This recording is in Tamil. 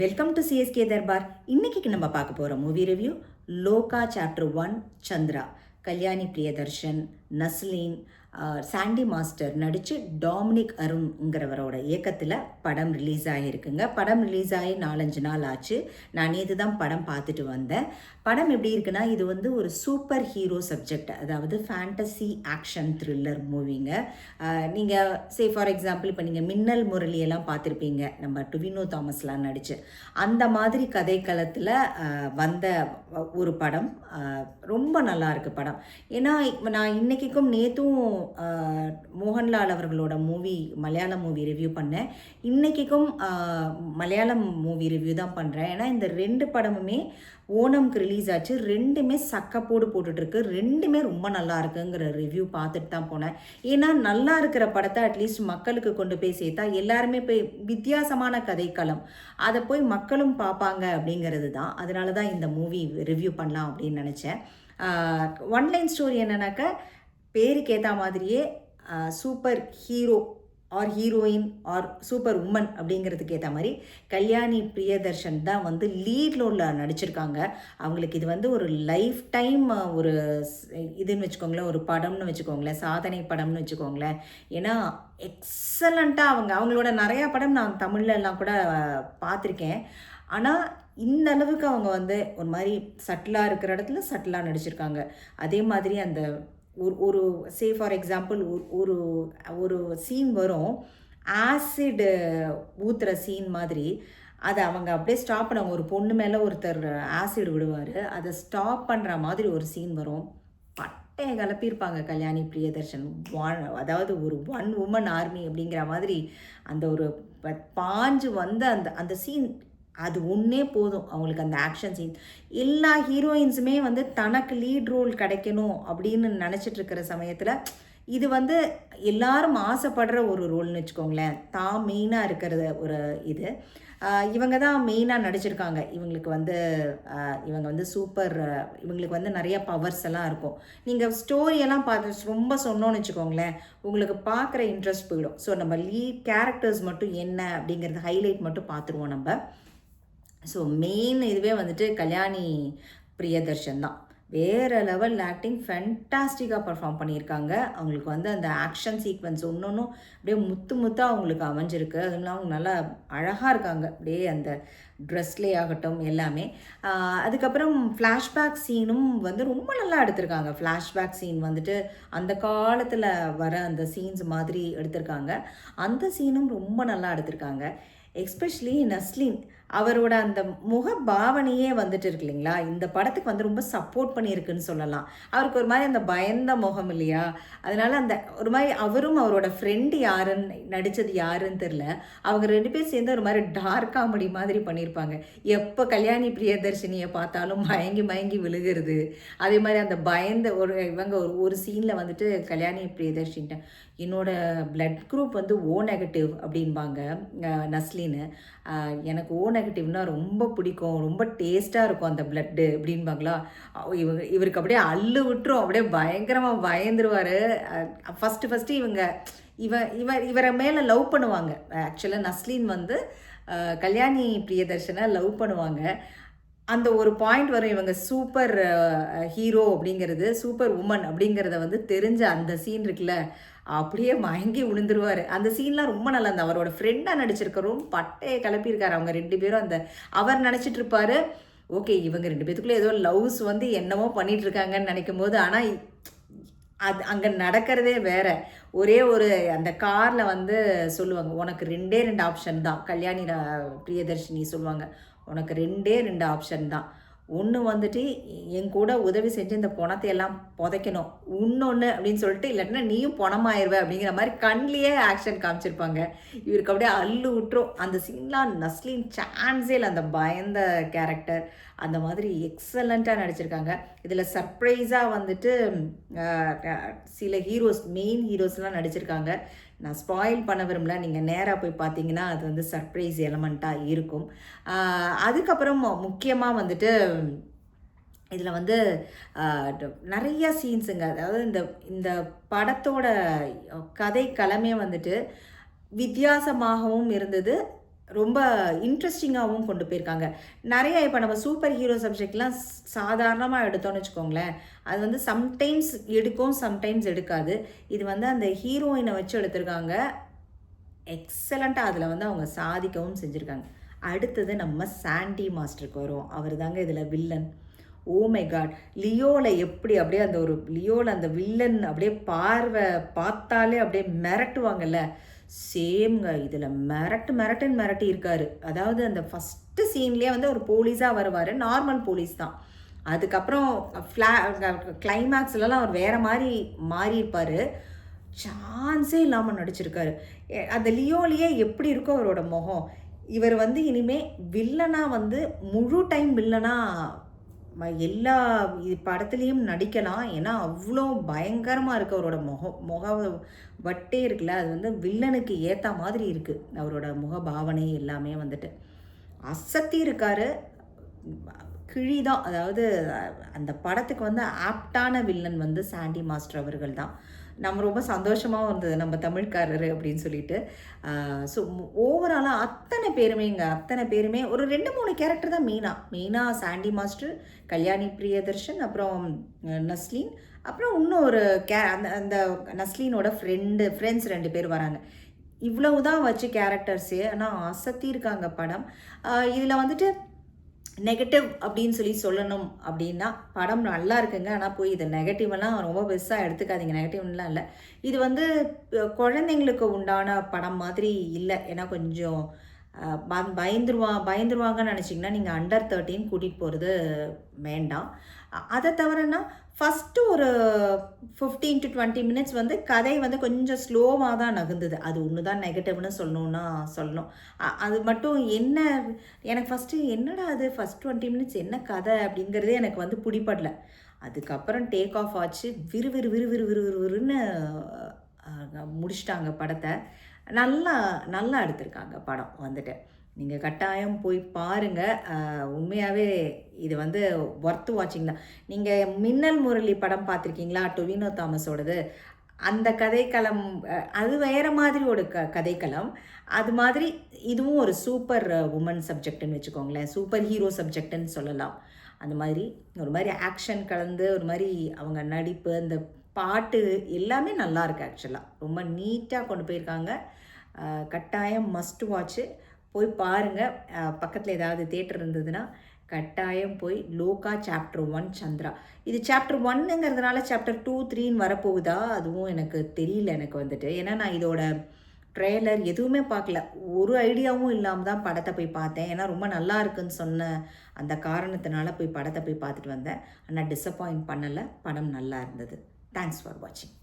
Welcome to CSK Darbar. இன்னைக்கு நம்ம பார்க்க போகிற மூவி ரிவ்யூ லோகா சாப்டர் 1 சந்திரா. கல்யாணி பிரியதர்ஷன், நஸ்லீன், சாண்டி மாஸ்டர் நடித்து டாமினிக் அருண்ங்கிறவரோட இயக்கத்தில் படம் ரிலீஸ் ஆகியிருக்குங்க. படம் ரிலீஸ் ஆகி 4-5 நாள் ஆச்சு. நான் நேற்று தான் படம் பார்த்துட்டு வந்தேன். படம் எப்படி இருக்குன்னா, இது வந்து ஒரு சூப்பர் ஹீரோ சப்ஜெக்ட், அதாவது ஃபேண்டசி ஆக்ஷன் த்ரில்லர் மூவிங்க. நீங்கள் ஃபார் எக்ஸாம்பிள் இப்போ நீங்கள் மின்னல் முரளியெல்லாம் பார்த்துருப்பீங்க, நம்ம டுவினோ தாமஸ்லாம் நடித்து. அந்த மாதிரி கதைக்களத்தில் வந்த ஒரு படம். ரொம்ப நல்லா இருக்குது படம். ஏன்னா நான் இன்றைக்கும் நேற்றும் மோகன்லால் அவர்களோட மலையாளம் மூவி ரிவ்யூ பண்ணேன். இன்றைக்கும் மலையாளம் மூவி ரிவ்யூ தான் பண்ணுறேன். ஏன்னா இந்த 2 படமுமே ஓணம்க்கு ரிலீஸ் ஆச்சு. 2மே சக்கப்போடு போட்டுட்ருக்கு. 2மே ரொம்ப நல்லா இருக்குங்கிற ரிவ்யூ பார்த்துட்டு தான் போனேன். ஏன்னா நல்லா இருக்கிற படத்தை அட்லீஸ்ட் மக்களுக்கு கொண்டு போய் சேர்த்தா எல்லாருமே போய் வித்தியாசமான கதைக்களம், அதை போய் மக்களும் பார்ப்பாங்க அப்படிங்கிறது தான். அதனால தான் இந்த மூவி ரிவ்யூ பண்ணலாம் அப்படின்னு நினச்சேன். ஒன்லைன் ஸ்டோரி என்னன்னாக்கா, பேருக்கு ஏற்ற மாதிரியே super hero or heroine or super woman அப்படிங்கிறதுக்கு ஏற்ற மாதிரி கல்யாணி பிரியதர்ஷன் தான் வந்து லீட் ரோலில் நடிச்சிருக்காங்க. அவங்களுக்கு இது வந்து ஒரு லைஃப் டைம் ஒரு இதுன்னு வச்சுக்கோங்களேன், ஒரு படம்னு வச்சுக்கோங்களேன், சாதனை படம்னு வச்சுக்கோங்களேன். ஏன்னா எக்ஸலண்ட்டாக அவங்களோட நிறையா படம் நான் தமிழ்லலாம் கூட பார்த்துருக்கேன். ஆனால் இந்த அளவுக்கு அவங்க வந்து ஒரு மாதிரி சட்டிலாக இருக்கிற இடத்துல சட்டிலாக நடிச்சிருக்காங்க. அதே மாதிரி அந்த ஒரு ஃபார் எக்ஸாம்பிள் ஒரு ஒரு சீன் வரும், ஆசிடு ஊற்றுற சீன் மாதிரி. அதை அவங்க அப்படியே ஸ்டாப் பண்ணுவாங்க. ஒரு பொண்ணு மேலே ஒருத்தர் ஆசிட் விடுவார், அதை ஸ்டாப் பண்ணுற மாதிரி ஒரு சீன் வரும். பட்டையை கிளப்பியிருப்பாங்க கல்யாணி பிரியதர்ஷன். அதாவது ஒரு ஒன் உமன் ஆர்மி அப்படிங்கிற மாதிரி அந்த ஒரு பாஞ்சு வந்த அந்த அந்த சீன், அது ஒன்றே போதும் அவங்களுக்கு. அந்த ஆக்ஷன் சீன், எல்லா ஹீரோயின்ஸுமே வந்து தனக்கு லீட் ரோல் கிடைக்கணும் அப்படின்னு நினச்சிட்ருக்கிற சமயத்தில் இது வந்து எல்லாரும் ஆசைப்படுற ஒரு ரோல்னு வச்சுக்கோங்களேன். தான் மெயினாக இருக்கிறது ஒரு இது. இவங்க தான் மெயினாக நடிச்சிருக்காங்க. இவங்களுக்கு வந்து இவங்க வந்து சூப்பர், இவங்களுக்கு வந்து நிறைய பவர்ஸ் எல்லாம் இருக்கும். நீங்கள் ஸ்டோரியெல்லாம் பார்த்து ரொம்ப சொன்னோன்னு வச்சுக்கோங்களேன், உங்களுக்கு பார்க்குற இன்ட்ரெஸ்ட் போயிடும். ஸோ நம்ம லீட் கேரக்டர்ஸ் மட்டும் என்ன அப்படிங்கிறது ஹைலைட் மட்டும் பார்த்துருவோம் நம்ம. ஸோ மெயின் இதுவே வந்துட்டு கல்யாணி பிரியதர்ஷன் தான். வேறு லெவல் ஆக்டிங், ஃபென்டாஸ்டிக்காக பர்ஃபார்ம் பண்ணியிருக்காங்க. அவங்களுக்கு வந்து அந்த ஆக்ஷன் சீக்வன்ஸ் ஒன்று அப்படியே முத்தாக அவங்களுக்கு அமைஞ்சிருக்கு. அதெல்லாம் அவங்க நல்லா அழகாக இருக்காங்க, அப்படியே அந்த ட்ரெஸ்லேயே ஆகட்டும் எல்லாமே. அதுக்கப்புறம் ஃப்ளாஷ்பேக் சீனும் வந்து ரொம்ப நல்லா எடுத்திருக்காங்க. ஃப்ளாஷ்பேக் சீன் வந்துட்டு அந்த காலத்தில் வர அந்த சீன்ஸ் மாதிரி எடுத்திருக்காங்க. அந்த சீனும் ரொம்ப நல்லா எடுத்திருக்காங்க. எஸ்பெஷலி நஸ்லீன், அவரோட அந்த முக பாவனையே வந்துட்டு இருக்கு இல்லைங்களா, இந்த படத்துக்கு வந்து ரொம்ப சப்போர்ட் பண்ணியிருக்குன்னு சொல்லலாம். அவருக்கு ஒரு மாதிரி அந்த பயந்த முகம் இல்லையா, அதனால அந்த ஒரு மாதிரி அவரும் அவரோட ஃப்ரெண்டு யாருன்னு நடித்தது யாருன்னு தெரில, அவங்க 2 பேர் சேர்ந்து ஒரு மாதிரி டார்க் காமெடி மாதிரி பண்ணியிருப்பாங்க. எப்போ கல்யாணி பிரியதர்ஷினியை பார்த்தாலும் மயங்கி மயங்கி விழுகிறது. அதே மாதிரி அந்த பயந்த இவங்க ஒரு சீனில் வந்துட்டு கல்யாணி பிரியதர்ஷின்ட்ட என்னோட பிளட் குரூப் வந்து ஓ நெகட்டிவ் அப்படின்பாங்க நஸ்லீனு. எனக்கு ஓ நெகட்டிவ்னால் ரொம்ப பிடிக்கும், ரொம்ப டேஸ்ட்டாக இருக்கும் அந்த பிளட்டு அப்படின்பாங்களா. இவருக்கு அப்படியே அள்ளு விட்டுரும், அப்படியே பயங்கரமாக பயந்துருவார். ஃபஸ்ட்டு இவரை மேலே லவ் பண்ணுவாங்க. ஆக்சுவலாக நஸ்லீன் வந்து கல்யாணி பிரியதர்ஷனை லவ் பண்ணுவாங்க. அந்த ஒரு பாயிண்ட் வரும், இவங்க சூப்பர் ஹீரோ அப்படிங்கிறது, சூப்பர் உமன் அப்படிங்கிறத வந்து தெரிஞ்ச அந்த சீன் இருக்குல்ல, அப்படியே மயங்கி விழுந்துருவார். அந்த சீன்லாம் ரொம்ப நல்லா இருந்தது. அவரோட ஃப்ரெண்டாக நடிச்சிருக்கிறோம், பட்டையை கிளப்பியிருக்காரு. அவங்க 2 பேரும் அந்த அவர் நினச்சிட்டு இருப்பார், ஓகே இவங்க 2 பேத்துக்குள்ளே ஏதோ லவ்ஸ் வந்து என்னமோ பண்ணிகிட்ருக்காங்கன்னு நினைக்கும் போது, ஆனால் அது அங்கே நடக்கிறதே வேற. ஒரே ஒரு அந்த காரில் வந்து சொல்லுவாங்க, உனக்கு 2 ஆப்ஷன் தான். கல்யாணி பிரியதர்ஷினி சொல்லுவாங்க, உனக்கு 2 ஆப்ஷன் தான். ஒன்று வந்துட்டு என் கூட உதவி செஞ்சு இந்த பணத்தை எல்லாம் புதைக்கணும், இன்னொன்று அப்படின்னு சொல்லிட்டு, இல்லாட்டினா நீயும் பணமாயிருவ அப்படிங்கிற மாதிரி கண்லேயே ஆக்ஷன் காமிச்சிருப்பாங்க. இவருக்கு அப்படியே அள்ளு விட்டுரும் அந்த சீன்லாம். நஸ்லீன் சான்ஸே இல்லை, அந்த பயந்த கேரக்டர் அந்த மாதிரி எக்ஸலண்ட்டாக நடிச்சிருக்காங்க. இதில் சர்ப்ரைஸாக வந்துட்டு சில மெயின் ஹீரோஸ்லாம் நடிச்சிருக்காங்க. நான் ஸ்பாயில் பண்ண விரும்பல, நீங்கள் நேராக போய் பார்த்தீங்கன்னா அது வந்து சர்ப்ரைஸ் எலமெண்ட்டாக இருக்கும். அதுக்கப்புறம் முக்கியமாக வந்துட்டு இதில் வந்து நிறைய சீன்ஸுங்க. அதாவது இந்த படத்தோட கதை களமே வந்துட்டு வித்தியாசமாகவும் இருந்தது, ரொம்ப இன்ட்ரெஸ்டிங்காகவும் கொண்டு போயிருக்காங்க. நிறைய இப்போ நம்ம சூப்பர் ஹீரோ சப்ஜெக்ட்லாம் சாதாரணமாக எடுத்தோம்னு வச்சுக்கோங்களேன், அது வந்து சம்டைம்ஸ் எடுக்கும், சம்டைம்ஸ் எடுக்காது. இது வந்து அந்த ஹீரோயினை வச்சு எடுத்திருக்காங்க. எக்ஸலண்ட்டாக அதில் வந்து அவங்க சாதிக்கவும் செஞ்சுருக்காங்க. அடுத்தது நம்ம சாண்டி மாஸ்டருக்கு வரும். அவர் தாங்க இதில் வில்லன். Oh my God! லியோவில் எப்படி அப்படியே அந்த ஒரு லியோவில் அந்த வில்லன் அப்படியே பார்வை பார்த்தாலே அப்படியே மிரட்டுவாங்கல்ல, சேம்ங்க. இதில் மிரட்டுன்னு மிரட்டி இருக்காரு. அதாவது அந்த ஃபஸ்ட்டு சீன்லேயே வந்து ஒரு போலீஸாக வருவார், நார்மல் போலீஸ் தான். அதுக்கப்புறம் கிளைமேக்ஸ்லலாம் அவர் வேறு மாதிரி மாறியிருப்பார். சான்ஸே இல்லாமல் நடிச்சிருக்காரு. அந்த லியோலேயே எப்படி இருக்கோ அவரோட முகம், இவர் வந்து இனிமே வில்லனா வந்து முழு டைம் வில்லனா எல்லா படத்துலேயும் நடிக்கலாம். ஏன்னா அவ்வளோ பயங்கரமாக இருக்குது அவரோட முக வட்டே இருக்குல்ல, அது வந்து வில்லனுக்கு ஏற்ற மாதிரி இருக்குது. அவரோட முக பாவனை எல்லாமே வந்துட்டு அசத்தி இருக்காரு. கிழிதான். அதாவது அந்த படத்துக்கு வந்து ஆப்டான வில்லன் வந்து சாண்டி மாஸ்டர் அவர்கள் தான். நம்ம ரொம்ப சந்தோஷமாகவும் இருந்தது, நம்ம தமிழ்காரரு அப்படின்னு சொல்லிட்டு. ஸோ ஓவராலாக அத்தனை பேருமே ஒரு 2-3 கேரக்டர் தான் மெயினாக சாண்டி மாஸ்டர், கல்யாணி பிரியதர்ஷன், அப்புறம் நஸ்லீன், அப்புறம் இன்னும் ஒரு அந்த அந்த நஸ்லீனோட ஃப்ரெண்ட்ஸ் 2 பேர் வராங்க. இவ்வளவு தான் வச்சு கேரக்டர்ஸே. ஆனால் அசத்தி இருக்காங்க படம். இதில் வந்துட்டு நெகட்டிவ் அப்படின்னு சொல்லணும் அப்படின்னா, படம் நல்லா இருக்குங்க. ஆனால் போய் இதை நெகட்டிவெல்லாம் ரொம்ப பெருசாக எடுத்துக்காதீங்க. நெகட்டிவ்லாம் இல்லை. இது வந்து குழந்தைங்களுக்கு உண்டான படம் மாதிரி இல்லை. ஏன்னா கொஞ்சம் பயந்துருவாங்கன்னு நினச்சிங்கன்னா நீங்கள் அண்டர் 13 கூட்டிகிட்டு போகிறது வேண்டாம். அதை தவிரனா ஃபஸ்ட்டு ஒரு 15 to 20 மினிட்ஸ் வந்து கதை வந்து கொஞ்சம் ஸ்லோவாக தான் நகர்ந்தது. அது ஒன்று தான் நெகட்டிவ்னு சொல்லணும். அது மட்டும் என்ன, எனக்கு ஃபஸ்ட்டு என்னடா அது ஃபஸ்ட் 20 மினிட்ஸ் என்ன கதை அப்படிங்கிறதே எனக்கு வந்து பிடிப்படல. அதுக்கப்புறம் டேக் ஆஃப் ஆச்சு. விறுவிறுன்னு முடிச்சிட்டாங்க படத்தை. நல்லா எடுத்திருக்காங்க படம் வந்துட்டு. நீங்கள் கட்டாயம் போய் பாருங்கள். உண்மையாகவே இது வந்து ஒர்த் வாட்சிங் தான். நீங்கள் மின்னல் முரளி படம் பார்த்துருக்கீங்களா, டொவினோ தாமஸோடது? அந்த கதைக்களம் அது வேறு மாதிரி ஒரு கதைக்களம். அது மாதிரி இதுவும் ஒரு சூப்பர் உமன் சப்ஜெக்ட்னு வச்சுக்கோங்களேன், சூப்பர் ஹீரோ சப்ஜெக்ட்னு சொல்லலாம். அந்த மாதிரி ஒரு மாதிரி ஆக்ஷன் கலந்து ஒரு மாதிரி அவங்க நடிப்பு, அந்த பாட்டு எல்லாமே நல்லா இருக்குது. ஆக்சுவலாக ரொம்ப நீட்டாக கொண்டு போயிருக்காங்க. கட்டாயம் மஸ்ட் வாட்ச்சு. போய் பாருங்கள். பக்கத்தில் ஏதாவது தேட்டர் இருந்ததுன்னா கட்டாயம் போய் லோகா சாப்டர் 1 சந்திரா. இது சாப்டர் 1ங்கிறதுனால சாப்டர் 2, 3ன்னு வரப்போகுதா அதுவும் எனக்கு தெரியல. எனக்கு வந்துட்டு ஏன்னா நான் இதோட ட்ரெய்லர் எதுவுமே பார்க்கல, ஒரு ஐடியாவும் இல்லாமல் தான் படத்தை போய் பார்த்தேன். ஏன்னா ரொம்ப நல்லா இருக்குன்னு சொன்ன அந்த காரணத்தினால போய் படத்தை போய் பார்த்துட்டு வந்தேன். ஆனால் டிசப்பாயிண்ட் பண்ணலை, படம் நல்லா இருந்தது. தேங்க்ஸ் ஃபார் வாட்சிங்.